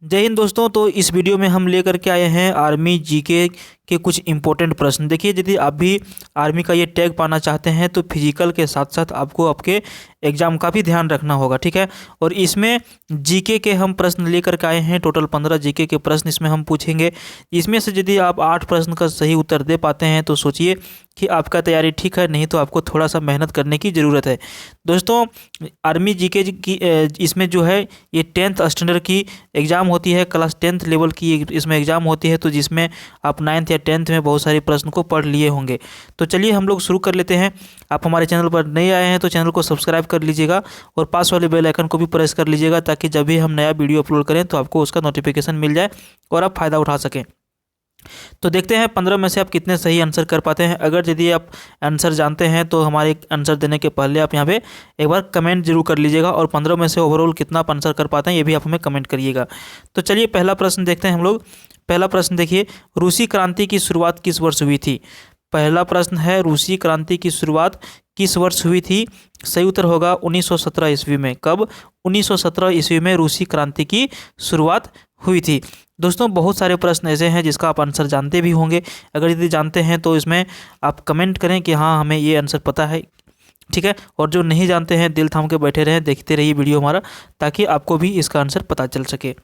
जय हिंद दोस्तों। तो इस वीडियो में हम लेकर के आए हैं आर्मी जीके के कुछ इंपॉर्टेंट प्रश्न। देखिए, यदि आप भी आर्मी का ये टैग पाना चाहते हैं तो फिजिकल के साथ साथ आपको आपके एग्जाम का भी ध्यान रखना होगा, ठीक है। और इसमें जीके के हम प्रश्न लेकर के आए हैं। टोटल 15 जीके के प्रश्न इसमें हम पूछेंगे। इसमें से यदि आप 8 प्रश्न का सही उत्तर दे पाते हैं तो सोचिए कि आपका तैयारी ठीक है, नहीं तो आपको थोड़ा सा मेहनत करने की ज़रूरत है। दोस्तों, आर्मी जीके की इसमें जो है ये 10th स्टैंडर्ड की एग्ज़ाम होती है, क्लास 10th लेवल की इसमें एग्ज़ाम होती है। तो जिसमें आप 9th या 10th में बहुत सारे प्रश्न को पढ़ लिए होंगे। तो चलिए हम लोग शुरू कर लेते हैं। आप हमारे चैनल पर नए आए हैं तो चैनल को सब्सक्राइब कर लीजिएगा और पास वाले बेल आइकन को भी प्रेस कर लीजिएगा, ताकि जब भी हम नया वीडियो अपलोड करें तो आपको उसका नोटिफिकेशन मिल जाए और आप फ़ायदा उठा सकें। तो देखते हैं 15 में से आप कितने सही आंसर कर पाते हैं। अगर यदि आप आंसर जानते हैं तो हमारे आंसर देने के पहले आप यहाँ पे एक बार कमेंट जरूर कर लीजिएगा, और 15 में से ओवरऑल कितना आप आंसर कर पाते हैं ये भी आप हमें कमेंट करिएगा। तो चलिए पहला प्रश्न देखते हैं हम लोग। पहला प्रश्न देखिए, रूसी क्रांति की शुरुआत किस वर्ष हुई थी? पहला प्रश्न है, रूसी क्रांति की शुरुआत किस वर्ष हुई थी? सही उत्तर होगा 1917 ईस्वी में। कब? 1917 ईस्वी में रूसी क्रांति की शुरुआत हुई थी। दोस्तों, बहुत सारे प्रश्न ऐसे हैं जिसका आप आंसर जानते भी होंगे। अगर यदि जानते हैं तो इसमें आप कमेंट करें कि हाँ हमें ये आंसर पता है, ठीक है। और जो नहीं जानते हैं दिल थाम के बैठे रहें, देखते रहिए वीडियो हमारा, ताकि आपको भी इसका आंसर पता चल सके।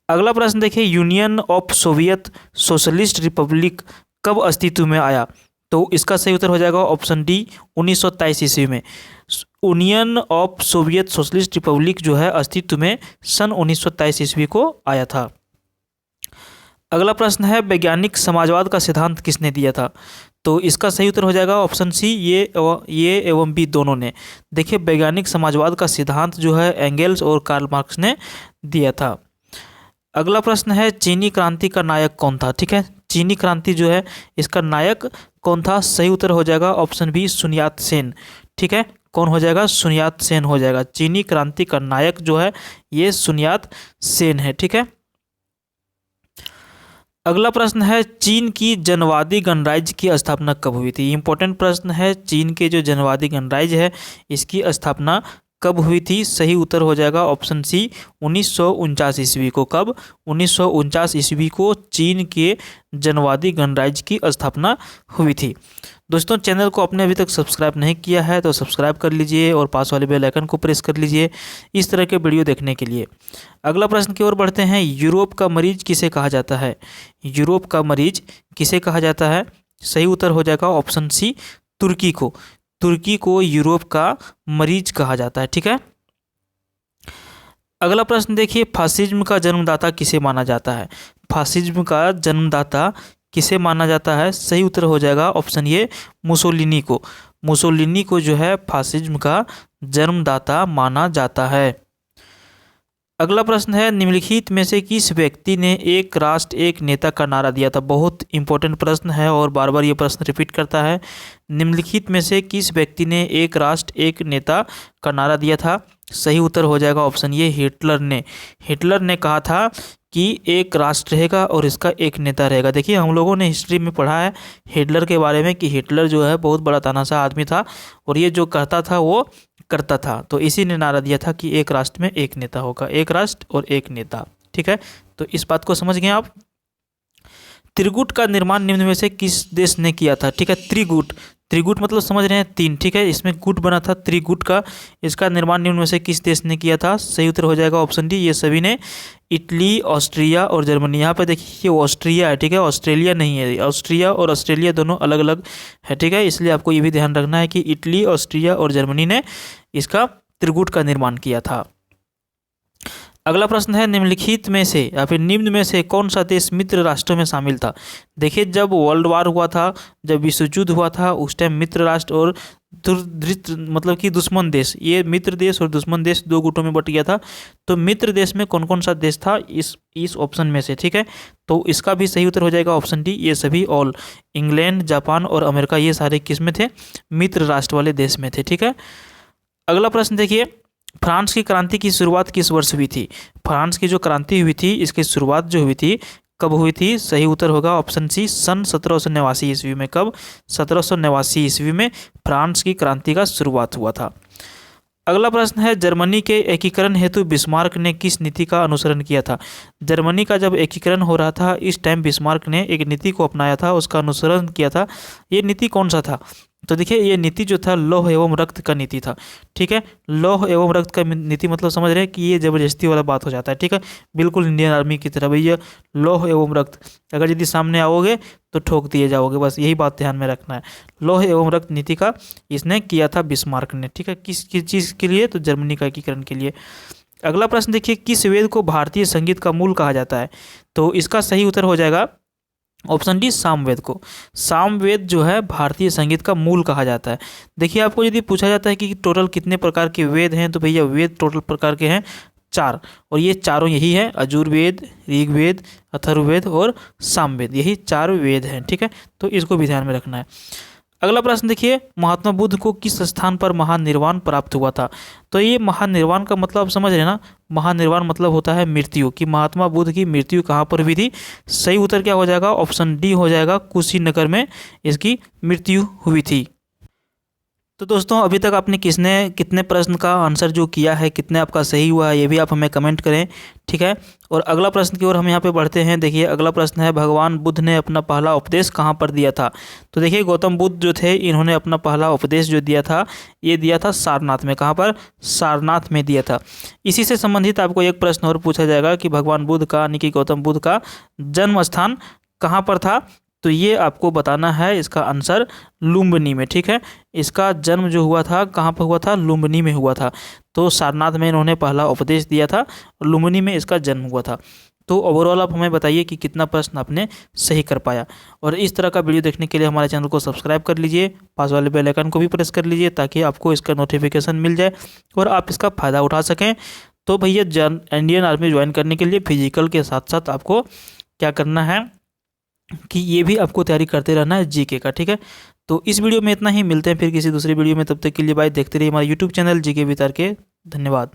अगला प्रश्न देखिए, union of Soviet socialist Republic कब अस्तित्व में आया? तो इसका सही उत्तर हो जाएगा ऑप्शन डी, 1923 ईस्वी में। Union of Soviet socialist Republic जो है अस्तित्व में सन 1923 ईस्वी को आया था। अगला प्रश्न है, वैज्ञानिक समाजवाद का सिद्धांत किसने दिया था? तो इसका सही उत्तर हो जाएगा ऑप्शन सी, ये एवं बी दोनों ने। देखिए, वैज्ञानिक समाजवाद का सिद्धांत जो है एंगेल्स और कार्ल मार्क्स ने दिया था। अगला प्रश्न है, चीनी क्रांति का नायक कौन था? ठीक है, चीनी क्रांति जो है इसका नायक कौन था? सही उत्तर हो जाएगा ऑप्शन बी, सुन यात सेन। ठीक है, कौन हो जाएगा? सुन यात सेन हो जाएगा। चीनी क्रांति का नायक जो है ये सुन यात सेन है, ठीक है। अगला प्रश्न है, चीन की जनवादी गणराज्य की स्थापना कब हुई थी? इंपॉर्टेंट प्रश्न है। चीन के जो जनवादी गणराज्य है इसकी स्थापना कब हुई थी? सही उत्तर हो जाएगा ऑप्शन सी, 1949 ईस्वी को। कब? 1949 ईस्वी को चीन के जनवादी गणराज्य की स्थापना हुई थी। दोस्तों, चैनल को आपने अभी तक सब्सक्राइब नहीं किया है तो सब्सक्राइब कर लीजिए और पास वाले बेल आइकन को प्रेस कर लीजिए इस तरह के वीडियो देखने के लिए। अगला प्रश्न की ओर बढ़ते हैं, यूरोप का मरीज किसे कहा जाता है? यूरोप का मरीज किसे कहा जाता है? सही उत्तर हो जाएगा ऑप्शन सी, तुर्की को। तुर्की को यूरोप का मरीज कहा जाता है, ठीक है। अगला प्रश्न देखिए, फासिज्म का जन्मदाता किसे माना जाता है? फासिज्म का जन्मदाता किसे माना जाता है? सही उत्तर हो जाएगा ऑप्शन ए, मुसोलिनी को। मुसोलिनी को जो है फासिज्म का जन्मदाता माना जाता है। अगला प्रश्न है, निम्नलिखित में से किस व्यक्ति ने एक राष्ट्र एक नेता का नारा दिया था? बहुत इंपॉर्टेंट प्रश्न है और बार बार ये प्रश्न रिपीट करता है। निम्नलिखित में से किस व्यक्ति ने एक राष्ट्र एक नेता का नारा दिया था? सही उत्तर हो जाएगा ऑप्शन ये, हिटलर ने। हिटलर ने कहा था कि एक राष्ट्र रहेगा और इसका एक नेता रहेगा। देखिए, हम लोगों ने हिस्ट्री में पढ़ा है हिटलर के बारे में कि हिटलर जो है बहुत बड़ा तानाशाह आदमी था और ये जो कहता था वो करता था। तो इसी ने नारा दिया था कि एक राष्ट्र में एक नेता होगा, एक राष्ट्र और एक नेता, ठीक है। तो इस बात को समझ गए आप। त्रिगुट का निर्माण निम्न में से किस देश ने किया था? ठीक है, त्रिगुट, त्रिगुट मतलब समझ रहे हैं तीन, ठीक है। इसमें गुट बना था त्रिगुट का, इसका निर्माण निम्न में से किस देश ने किया था? सही उत्तर हो जाएगा ऑप्शन डी, ये सभी ने। इटली, ऑस्ट्रिया और जर्मनी। यहाँ पे देखिए ये ऑस्ट्रिया है, ठीक है, ऑस्ट्रेलिया नहीं है। ऑस्ट्रिया और ऑस्ट्रेलिया दोनों अलग अलग है, ठीक है। इसलिए आपको ये भी ध्यान रखना है कि इटली, ऑस्ट्रिया और जर्मनी ने इसका त्रिगुट का निर्माण किया था। अगला प्रश्न है, निम्नलिखित में से या फिर निम्न में से कौन सा देश मित्र राष्ट्रों में शामिल था? देखिए, जब वर्ल्ड वार हुआ था, जब विश्व युद्ध हुआ था, उस टाइम मित्र राष्ट्र और मतलब कि दुश्मन देश, ये मित्र देश और दुश्मन देश दो गुटों में बट गया था। तो मित्र देश में कौन कौन सा देश था इस ऑप्शन में से? ठीक है, तो इसका भी सही उत्तर हो जाएगा ऑप्शन डी, ये सभी ऑल। इंग्लैंड, जापान और अमेरिका, ये सारे किस में थे? मित्र राष्ट्र वाले देश में थे, ठीक है। अगला प्रश्न देखिए, फ्रांस की क्रांति की शुरुआत किस वर्ष हुई थी? फ्रांस की जो क्रांति हुई थी इसकी शुरुआत जो हुई थी कब हुई थी? सही उत्तर होगा ऑप्शन सी, सन 1789 ईस्वी में। कब? 1789 ईस्वी में फ्रांस की क्रांति का शुरुआत हुआ था। अगला प्रश्न है, जर्मनी के एकीकरण हेतु बिस्मार्क ने किस नीति का अनुसरण किया था। जर्मनी का जब एकीकरण हो रहा था इस टाइम बिस्मार्क ने एक नीति को अपनाया था, उसका अनुसरण किया था। ये नीति कौन सा था? तो देखिए ये नीति जो था लौह एवं रक्त का नीति था। ठीक है, लौह एवं रक्त का नीति मतलब समझ रहे हैं कि ये जबरदस्ती वाला बात हो जाता है। ठीक है, बिल्कुल इंडियन आर्मी की तरह भैया लौह एवं रक्त, अगर यदि सामने आओगे तो ठोक दिए जाओगे, बस यही बात ध्यान में रखना है। लौह एवं रक्त नीति का इसने किया था बिस्मार्क ने। ठीक है, किस चीज़ के लिए? तो जर्मनी का एकीकरण के लिए। अगला प्रश्न देखिए, किस वेद को भारतीय संगीत का मूल कहा जाता है? तो इसका सही उत्तर हो जाएगा ऑप्शन डी, सामवेद को। सामवेद जो है भारतीय संगीत का मूल कहा जाता है। देखिए आपको यदि पूछा जाता है कि टोटल कितने प्रकार के वेद हैं, तो भैया वेद टोटल प्रकार के हैं 4, और ये चारों यही है, यजुर्वेद, ऋग्वेद, अथर्ववेद और सामवेद, यही 4 वेद हैं। ठीक है, तो इसको भी ध्यान में रखना है। अगला प्रश्न देखिए, महात्मा बुद्ध को किस स्थान पर महानिर्वाण प्राप्त हुआ था? तो ये महानिर्वाण का मतलब आप समझ रहे हैं ना, महानिर्वाण मतलब होता है मृत्यु, कि महात्मा बुद्ध की मृत्यु कहाँ पर हुई थी? सही उत्तर क्या हो जाएगा? ऑप्शन डी हो जाएगा, कुशीनगर में इसकी मृत्यु हुई थी। तो दोस्तों अभी तक आपने कितने प्रश्न का आंसर जो किया है, कितने आपका सही हुआ है, ये भी आप हमें कमेंट करें। ठीक है, और अगला प्रश्न की ओर हम यहाँ पे बढ़ते हैं। देखिए अगला प्रश्न है, भगवान बुद्ध ने अपना पहला उपदेश कहाँ पर दिया था? तो देखिए गौतम बुद्ध जो थे इन्होंने अपना पहला उपदेश जो दिया था ये दिया था सारनाथ में। कहाँ पर? सारनाथ में दिया था। इसी से संबंधित आपको एक प्रश्न और पूछा जाएगा कि भगवान बुद्ध का यानी कि गौतम बुद्ध का जन्म स्थान कहाँ पर था? तो ये आपको बताना है, इसका आंसर लुम्बिनी में। ठीक है, इसका जन्म जो हुआ था कहाँ पर हुआ था? लुम्बिनी में हुआ था। तो सारनाथ में इन्होंने पहला उपदेश दिया था और लुम्बिनी में इसका जन्म हुआ था। तो ओवरऑल आप हमें बताइए कि कितना प्रश्न आपने सही कर पाया। और इस तरह का वीडियो देखने के लिए हमारे चैनल को सब्सक्राइब कर लीजिए, पास वाले बेल आइकन को भी प्रेस कर लीजिए ताकि आपको इसका नोटिफिकेशन मिल जाए और आप इसका फ़ायदा उठा सकें। तो भैया इंडियन आर्मी ज्वाइन करने के लिए फिजिकल के साथ साथ आपको क्या करना है कि ये भी आपको तैयारी करते रहना है जीके का। ठीक है, तो इस वीडियो में इतना ही, मिलते हैं फिर किसी दूसरी वीडियो में। तब तक के लिए बाय। देखते रहिए हमारा YouTube channel GK with R K. धन्यवाद।